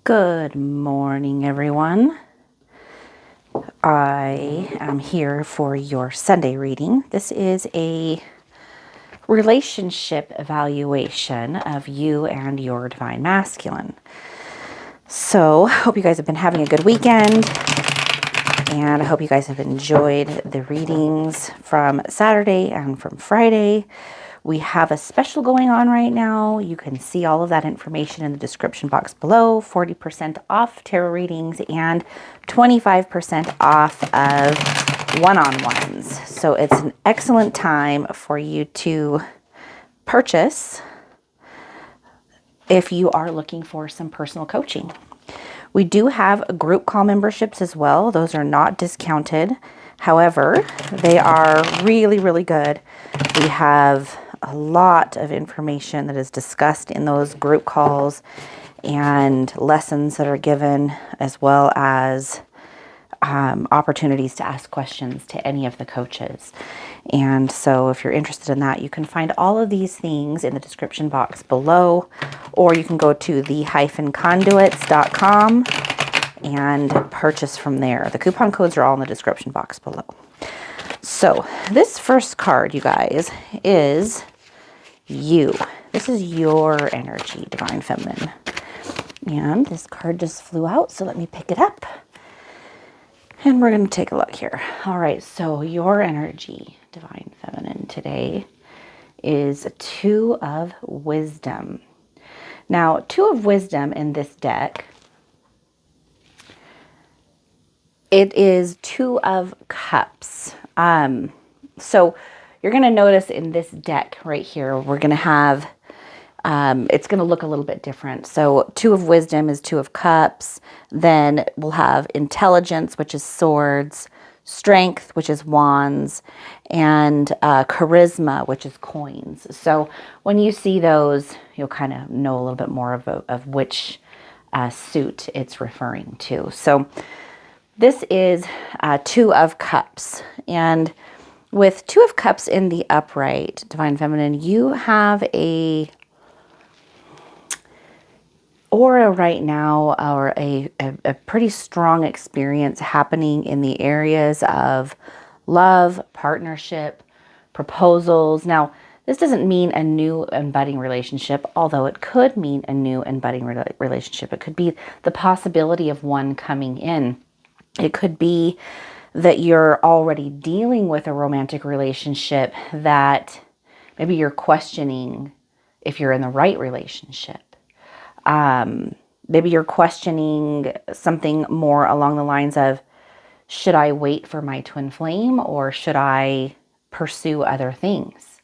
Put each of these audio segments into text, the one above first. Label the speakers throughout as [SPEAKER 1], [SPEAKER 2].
[SPEAKER 1] Good morning, everyone. I am here for your Sunday reading. This is a relationship evaluation of you and your divine masculine. So, hope you guys have been having a good weekend, and I hope you guys have enjoyed the readings from Saturday and from Friday. We have a special going on right now. You can see all of that information in the description box below. 40% off tarot readings and 25% off of one-on-ones. So it's an excellent time for you to purchase if you are looking for some personal coaching. We do have group call memberships as well. Those are not discounted. However, they are really, really good. We have a lot of information that is discussed in those group calls and lessons that are given, as well as opportunities to ask questions to any of the coaches. And so if you're interested in that, you can find all of these things in the description box below, or you can go to the-conduits.com and purchase from there. The coupon codes are all in the description box below. So this first card, you guys, is you. This is your energy, Divine Feminine. And this card just flew out, so let me pick it up. And we're going to take a look here. All right, so your energy, Divine Feminine, today is Two of Wisdom. Now, Two of Wisdom in this deck, it is Two of Cups. So you're going to notice in this deck right here, we're going to have, it's going to look a little bit different. So Two of Wisdom is Two of Cups. Then we'll have Intelligence, which is Swords, Strength, which is Wands, and Charisma, which is Coins. So when you see those, you'll kind of know a little bit more of which suit it's referring to. So this is Two of Cups. And with Two of Cups in the upright, Divine Feminine, you have a aura right now, or a pretty strong experience happening in the areas of love, partnership, proposals. Now, this doesn't mean a new and budding relationship, although it could mean a new and budding relationship. It could be the possibility of one coming in. It could be that you're already dealing with a romantic relationship that maybe you're questioning if you're in the right relationship. Maybe you're questioning something more along the lines of, should I wait for my twin flame, or should I pursue other things?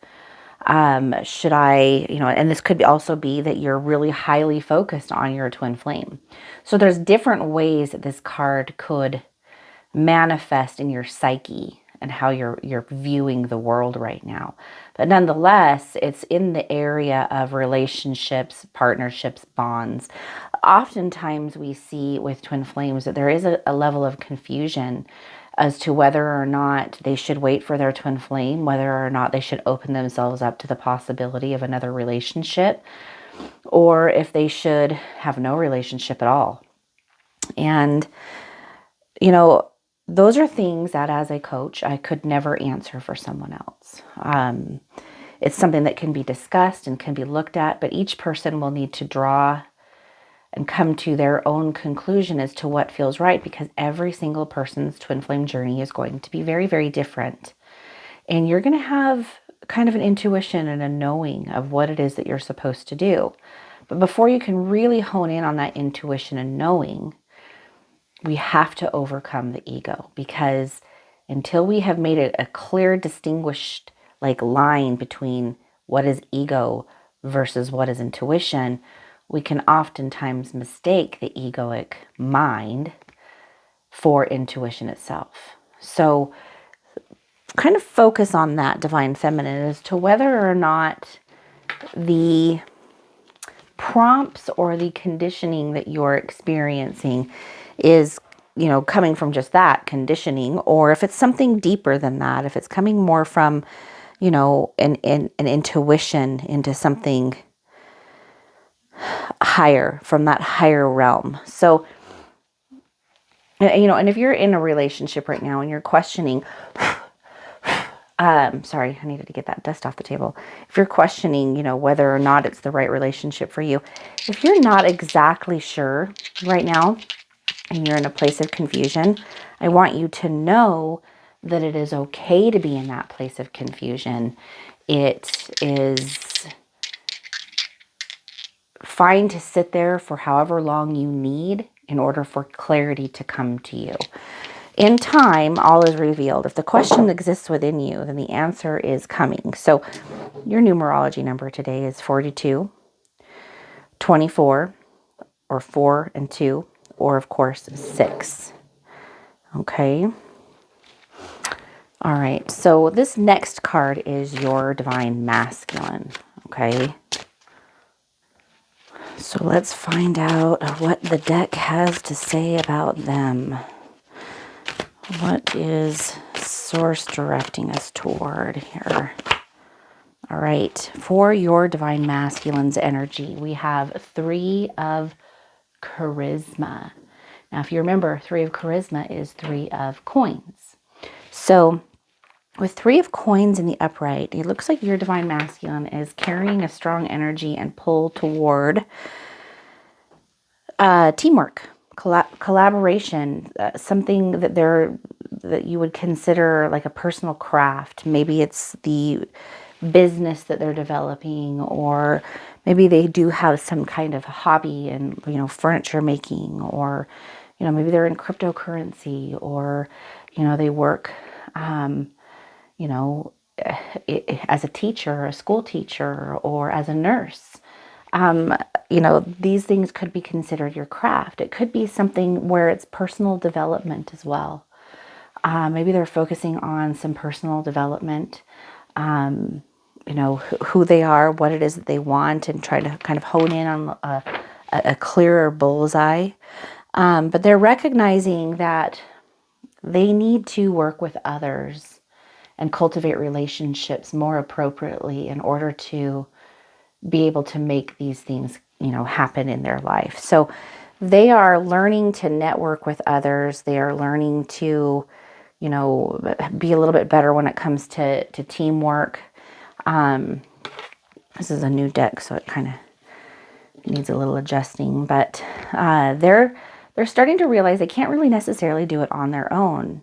[SPEAKER 1] Should I, and this could also be that you're really highly focused on your twin flame. So there's different ways that this card could manifest in your psyche and how you're viewing the world right now. But nonetheless, it's in the area of relationships, partnerships, bonds. Oftentimes we see with twin flames that there is a level of confusion as to whether or not they should wait for their twin flame, whether or not they should open themselves up to the possibility of another relationship, or if they should have no relationship at all. And, those are things that as a coach, I could never answer for someone else. It's something that can be discussed and can be looked at, but each person will need to draw and come to their own conclusion as to what feels right, because every single person's twin flame journey is going to be very, very different. And you're going to have kind of an intuition and a knowing of what it is that you're supposed to do. But before you can really hone in on that intuition and knowing, we have to overcome the ego, because until we have made it a clear, distinguished line between what is ego versus what is intuition, we can oftentimes mistake the egoic mind for intuition itself. So kind of focus on that, Divine Feminine, as to whether or not the prompts or the conditioning that you're experiencing is, coming from just that conditioning, or if it's something deeper than that, if it's coming more from, an intuition into something higher, from that higher realm. So, and if you're in a relationship right now and you're questioning, sorry, I needed to get that dust off the table. If you're questioning, whether or not it's the right relationship for you, if you're not exactly sure right now and you're in a place of confusion, I want you to know that it is okay to be in that place of confusion. It is fine to sit there for however long you need in order for clarity to come to you. In time, all is revealed. If the question exists within you, then the answer is coming. So your numerology number today is 42, 24, or 4 and 2, or of course 6. Okay. All right. So this next card is your divine masculine. Okay. So let's find out what the deck has to say about them. What is Source directing us toward here? All right, for your divine masculine's energy, we have 3 of charisma. Now, if you remember, 3 of charisma is 3 of coins. So with 3 of coins in the upright, it looks like your divine masculine is carrying a strong energy and pull toward teamwork, collaboration, something that you would consider like a personal craft. Maybe it's the business that they're developing, or maybe they do have some kind of hobby in, furniture making, or, maybe they're in cryptocurrency, or, they work, you know, as a teacher, a school teacher, or as a nurse. These things could be considered your craft. It could be something where it's personal development as well. Maybe they're focusing on some personal development, who they are, what it is that they want, and try to kind of hone in on a clearer bullseye. But they're recognizing that they need to work with others and cultivate relationships more appropriately in order to be able to make these things, happen in their life. So they are learning to network with others. They are learning to, be a little bit better when it comes to teamwork. This is a new deck, so it kind of needs a little adjusting, but they're starting to realize they can't really necessarily do it on their own.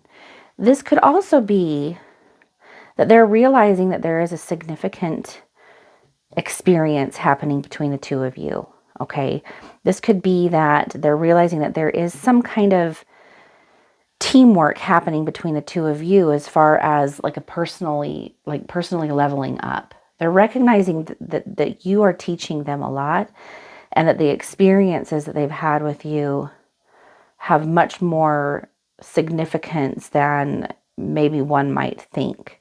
[SPEAKER 1] This could also be that they're realizing that there is a significant experience happening between the two of you. Okay. This could be that they're realizing that there is some kind of teamwork happening between the two of you as far as like personally leveling up. They're recognizing that you are teaching them a lot, and that the experiences that they've had with you have much more significance than maybe one might think.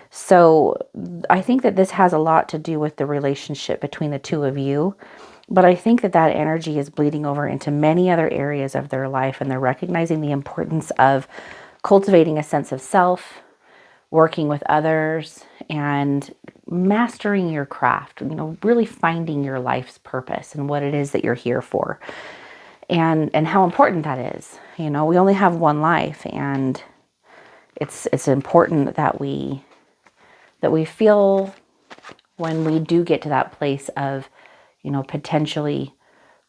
[SPEAKER 1] So I think that this has a lot to do with the relationship between the two of you. But I think that energy is bleeding over into many other areas of their life, and they're recognizing the importance of cultivating a sense of self, working with others, and mastering your craft, really finding your life's purpose and what it is that you're here for, and how important that is. We only have one life, and it's important that we feel, when we do get to that place of, potentially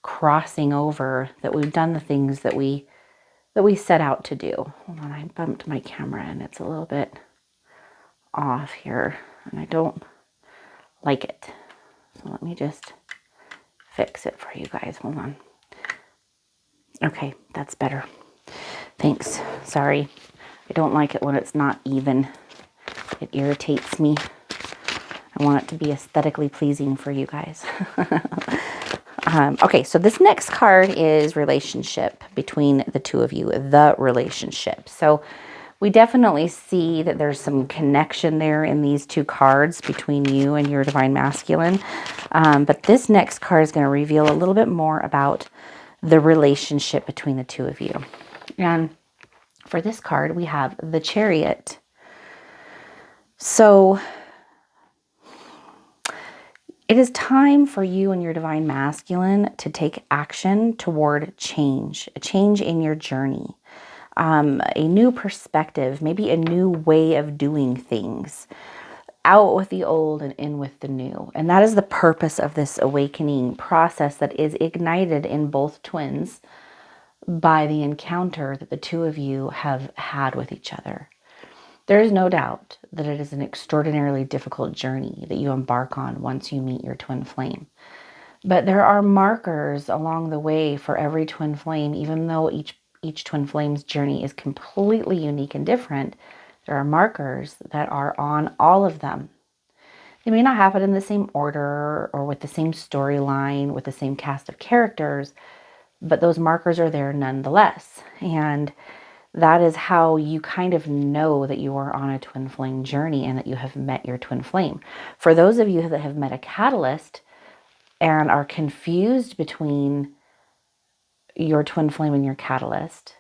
[SPEAKER 1] crossing over, that we've done the things that we set out to do. Hold on, I bumped my camera and it's a little bit off here, and I don't like it. So let me just fix it for you guys. Hold on. Okay, that's better. Thanks. Sorry. I don't like it when it's not even. It irritates me. I want it to be aesthetically pleasing for you guys. Okay, so this next card is relationship between the two of you, the relationship. So we definitely see that there's some connection there in these two cards between you and your divine masculine. But this next card is going to reveal a little bit more about the relationship between the two of you. And for this card, we have the Chariot. So It is time for you and your divine masculine to take action toward change, a change in your journey, a new perspective, maybe a new way of doing things. Out with the old and in with the new. And that is the purpose of this awakening process that is ignited in both twins by the encounter that the two of you have had with each other. There is no doubt that it is an extraordinarily difficult journey that you embark on once you meet your twin flame. But there are markers along the way for every twin flame, even though each twin flame's journey is completely unique and different. There are markers that are on all of them. They may not happen in the same order or with the same storyline, with the same cast of characters, but those markers are there nonetheless. And that is how you kind of know that you are on a twin flame journey and that you have met your twin flame. For those of you that have met a catalyst and are confused between your twin flame and your catalyst,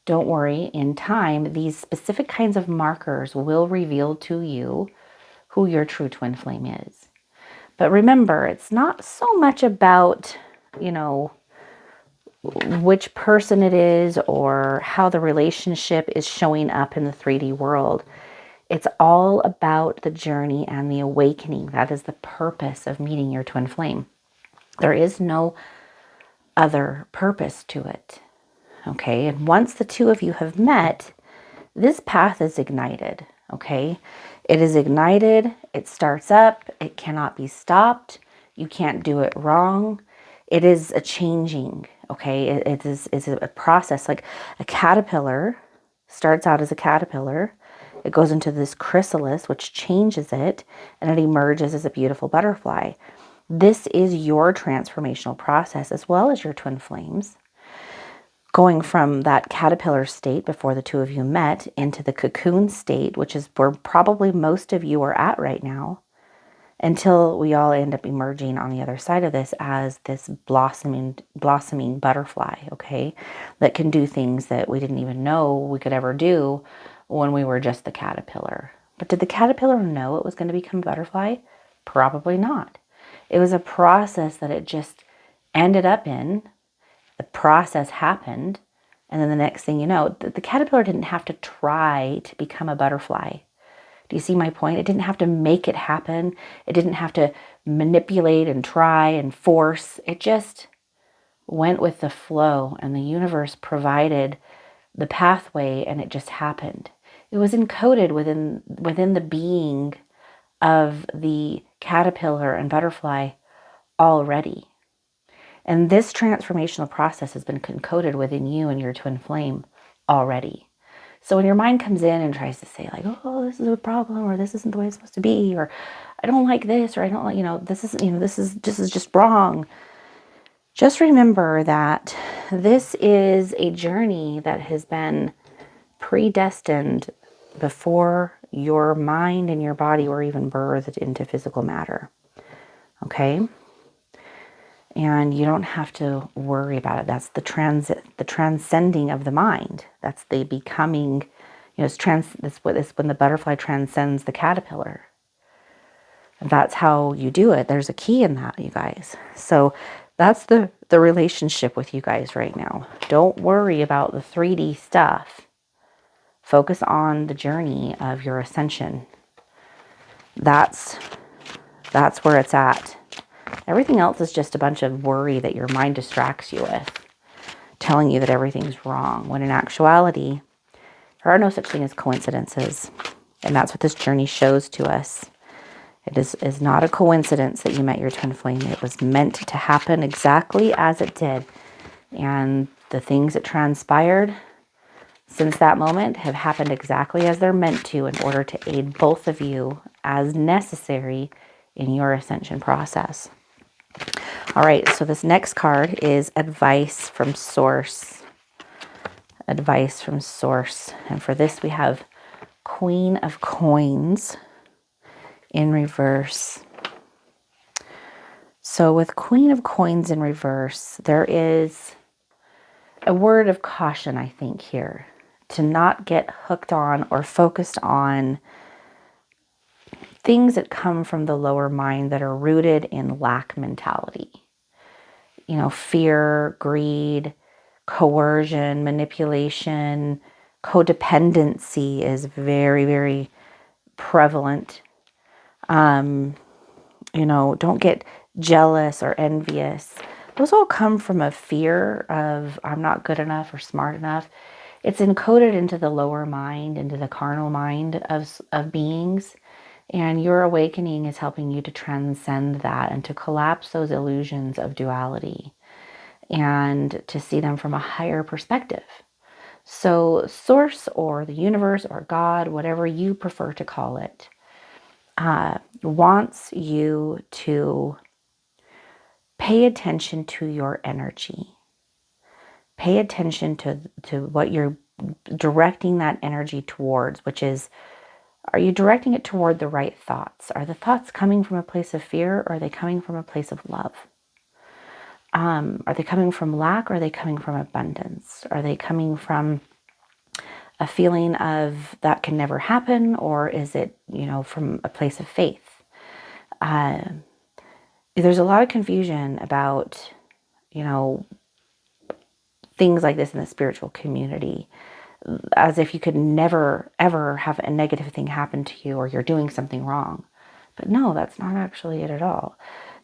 [SPEAKER 1] don't worry. In time, these specific kinds of markers will reveal to you who your true twin flame is. But remember, it's not so much about, which person it is or how the relationship is showing up in the 3D world. It's all about the journey and the awakening. That is the purpose of meeting your twin flame. There is no other purpose to it. Okay, and once the two of you have met, this path is ignited. Okay, it is ignited, it starts up, it cannot be stopped, you can't do it wrong. It is a changing, okay? It is a process. Like a caterpillar starts out as a caterpillar, it goes into this chrysalis, which changes it, and it emerges as a beautiful butterfly. This is your transformational process as well as your twin flames. Going from that caterpillar state before the two of you met into the cocoon state, which is where probably most of you are at right now, until we all end up emerging on the other side of this as this blossoming butterfly, okay, that can do things that we didn't even know we could ever do when we were just the caterpillar. But did the caterpillar know it was going to become a butterfly? Probably not. It was a process that it just ended up in. The process happened, and then the next thing you know, the caterpillar didn't have to try to become a butterfly. Do you see my point? It didn't have to make it happen. It didn't have to manipulate and try and force. It just went with the flow, and the universe provided the pathway, and it just happened. It was encoded within the being of the caterpillar and butterfly already. And this transformational process has been encoded within you and your twin flame already. So when your mind comes in and tries to say like, oh, this is a problem, or this isn't the way it's supposed to be, or I don't like this, or I don't like, this is just wrong. Just remember that this is a journey that has been predestined before your mind and your body were even birthed into physical matter. Okay? And you don't have to worry about it. That's the transcending of the mind. That's the becoming, it's when the butterfly transcends the caterpillar. And that's how you do it. There's a key in that, you guys. So that's the relationship with you guys right now. Don't worry about the 3D stuff. Focus on the journey of your ascension. That's where it's at. Everything else is just a bunch of worry that your mind distracts you with, telling you that everything's wrong, when in actuality, there are no such thing as coincidences. And that's what this journey shows to us. It is not a coincidence that you met your twin flame. It was meant to happen exactly as it did. And the things that transpired since that moment have happened exactly as they're meant to in order to aid both of you as necessary in your ascension process. All right, so this next card is advice from source. Advice from source. And for this we have Queen of Coins in reverse. So with Queen of Coins in reverse, there is a word of caution, I think, here. To not get hooked on or focused on things that come from the lower mind that are rooted in lack mentality. You know, fear, greed, coercion, manipulation, codependency is very, very prevalent. You know, don't get jealous or envious. Those all come from a fear of I'm not good enough or smart enough. It's encoded into the lower mind, into the carnal mind of beings. And your awakening is helping you to transcend that and to collapse those illusions of duality and to see them from a higher perspective. So, Source or the universe or God, whatever you prefer to call it, wants you to pay attention to your energy. Pay attention to what you're directing that energy towards, which is, are you directing it toward the right thoughts? Are the thoughts coming from a place of fear, or are they coming from a place of love? Are they coming from lack, or are they coming from abundance? Are they coming from a feeling of that can never happen, or is it, you know, from a place of faith? There's a lot of confusion about, you know, things like this in the spiritual community, as if you could never, ever have a negative thing happen to you or you're doing something wrong. But no, that's not actually it at all.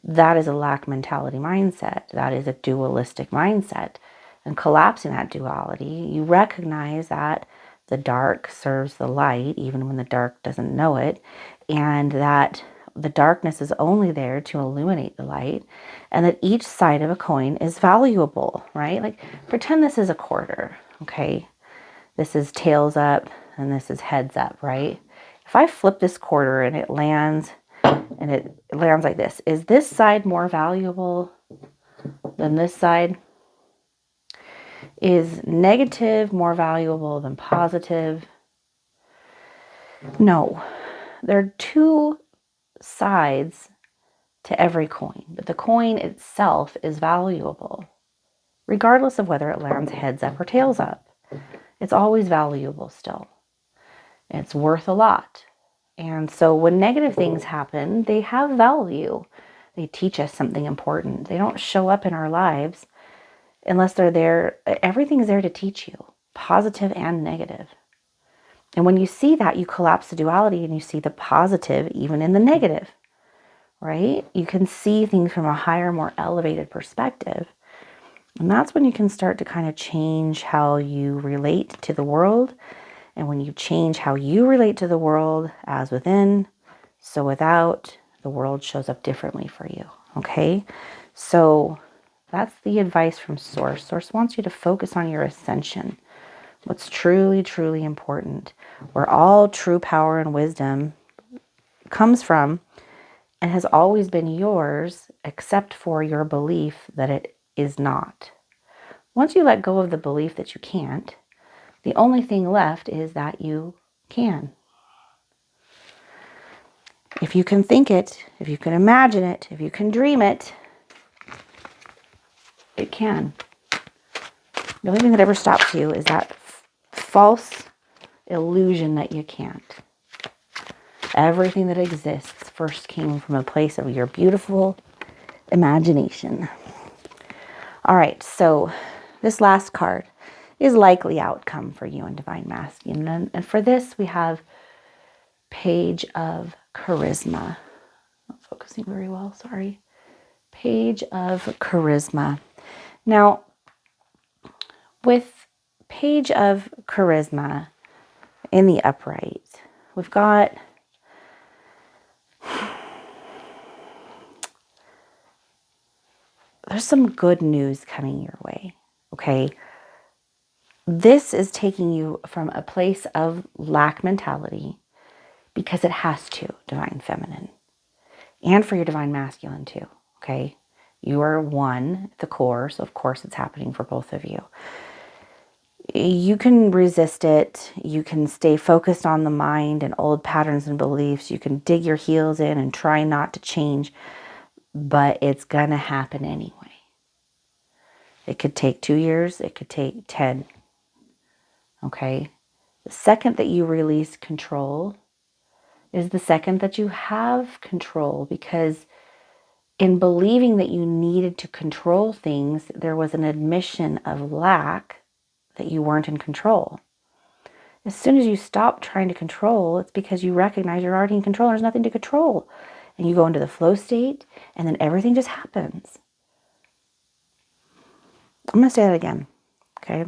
[SPEAKER 1] That is a lack mentality mindset. That is a dualistic mindset. And collapsing that duality, you recognize that the dark serves the light, even when the dark doesn't know it, and that the darkness is only there to illuminate the light, and that each side of a coin is valuable, right? Like, pretend this is a quarter, okay? This is tails up and this is heads up, right? If I flip this quarter and it lands like this, is this side more valuable than this side? Is negative more valuable than positive? No. There are two sides to every coin, but the coin itself is valuable, regardless of whether it lands heads up or tails up. It's always valuable still. It's worth a lot. And so when negative things happen, they have value. They teach us something important. They don't show up in our lives unless they're there. Everything's there to teach you, positive and negative. And when you see that, you collapse the duality and you see the positive even in the negative, right? You can see things from a higher, more elevated perspective. And that's when you can start to kind of change how you relate to the world. And when you change how you relate to the world, as within, so without, the world shows up differently for you. Okay? So that's the advice from Source. Source wants you to focus on your ascension. What's truly, truly important. Where all true power and wisdom comes from and has always been yours, except for your belief that it is not. Once you let go of the belief that you can't, the only thing left is that you can. If you can think it, if you can imagine it, if you can dream it, it can. The only thing that ever stops you is that false illusion that you can't. Everything that exists first came from a place of your beautiful imagination. All right, so this last card is likely outcome for you in Divine Masculine. And for this, we have Page of Charisma. Not focusing very well, sorry. Page of Charisma. Now, with Page of Charisma in the upright, we've got there's some good news coming your way, okay? This is taking you from a place of lack mentality because it has to, Divine Feminine, and for your Divine Masculine too, okay? You are one at the core, so of course it's happening for both of you. You can resist it. You can stay focused on the mind and old patterns and beliefs. You can dig your heels in and try not to change, but it's going to happen anyway. It could take 2 years. It could take 10. Okay? The second that you release control, is the second that you have control, because in believing that you needed to control things, there was an admission of lack, that you weren't in control. As soon as you stop trying to control, it's because you recognize you're already in control. There's nothing to control. And you go into the flow state, and then everything just happens. I'm going to say that again, okay?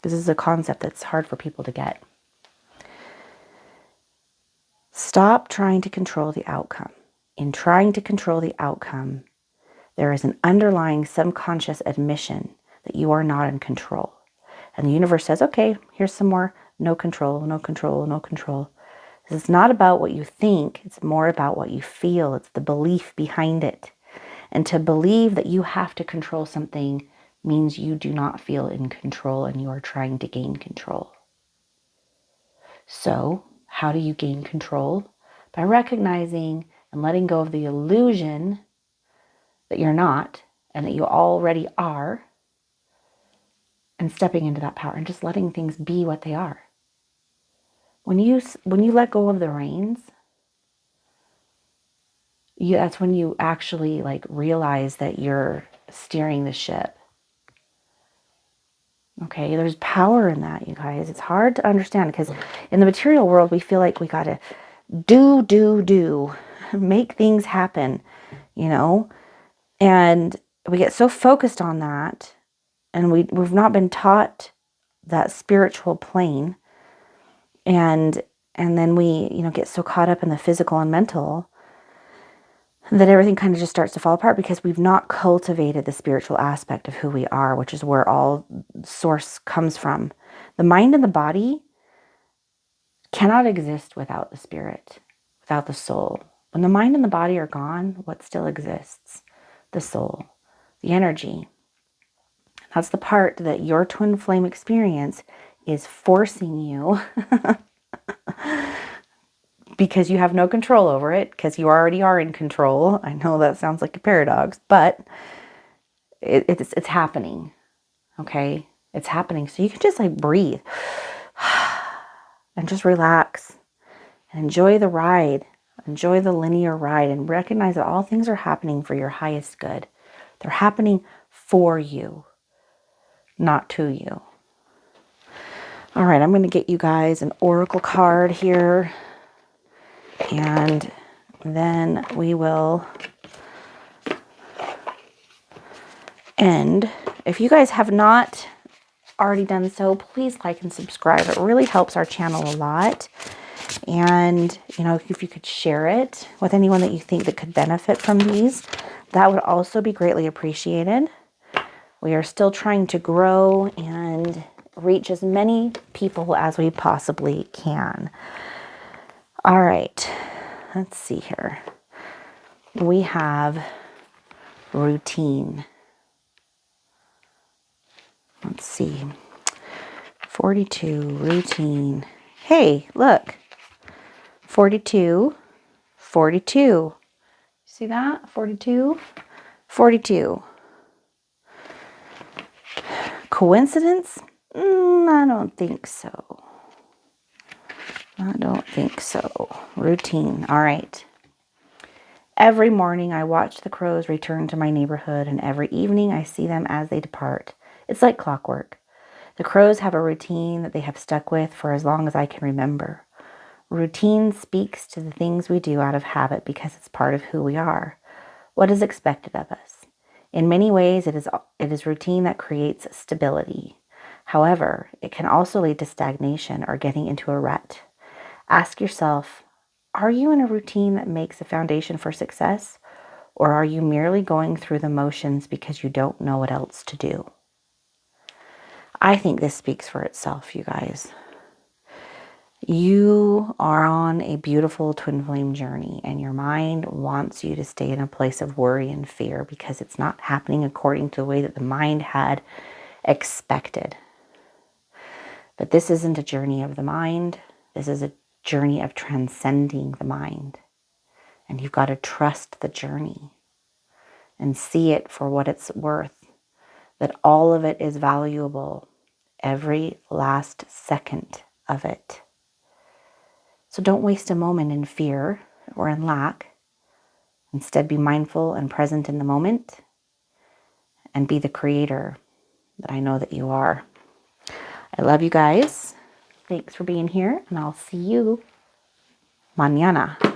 [SPEAKER 1] This is a concept that's hard for people to get. Stop trying to control the outcome. In trying to control the outcome, there is an underlying subconscious admission that you are not in control. And the universe says, okay, here's some more. No control, no control, no control. This is not about what you think. It's more about what you feel. It's the belief behind it. And to believe that you have to control something means you do not feel in control and you are trying to gain control. So, how do you gain control? By recognizing and letting go of the illusion that you're not and that you already are, and stepping into that power and just letting things be what they are. When you let go of the reins, that's when you actually realize that you're steering the ship. Okay, there's power in that, you guys. It's hard to understand because in the material world, we feel like we got to do, make things happen, and we get so focused on that, and we've not been taught that spiritual plane, and then we, get so caught up in the physical and mental that everything kind of just starts to fall apart because we've not cultivated the spiritual aspect of who we are, which is where all source comes from. The mind and the body cannot exist without the spirit, without the soul. When the mind and the body are gone, what still exists? The soul, the energy. That's the part that your twin flame experience is forcing you because you have no control over it, because you already are in control. I know that sounds like a paradox, but it's happening, okay? It's happening. So you can just breathe and just relax and enjoy the ride. Enjoy the linear ride and recognize that all things are happening for your highest good. They're happening for you, not to you. All right, I'm going to get you guys an oracle card here, and then we will end. If you guys have not already done so, please like and subscribe. It really helps our channel a lot. And, if you could share it with anyone that you think that could benefit from these, that would also be greatly appreciated. We are still trying to grow and reach as many people as we possibly can. All right, let's see here. We have routine. Let's see. 42, routine. Hey, look. 42, 42. See that? 42, 42. Coincidence? I don't think so. I don't think so. Routine. All right. Every morning I watch the crows return to my neighborhood, and every evening I see them as they depart. It's like clockwork. The crows have a routine that they have stuck with for as long as I can remember. Routine speaks to the things we do out of habit because it's part of who we are. What is expected of us? In many ways, it is routine that creates stability. However, it can also lead to stagnation or getting into a rut. Ask yourself, are you in a routine that makes a foundation for success, or are you merely going through the motions because you don't know what else to do? I think this speaks for itself, you guys. You are on a beautiful twin flame journey, and your mind wants you to stay in a place of worry and fear because it's not happening according to the way that the mind had expected. But this isn't a journey of the mind. This is a journey of transcending the mind. And you've got to trust the journey and see it for what it's worth, that all of it is valuable, every last second of it. So don't waste a moment in fear or in lack. Instead, be mindful and present in the moment and be the creator that I know that you are. I love you guys. Thanks for being here, and I'll see you mañana.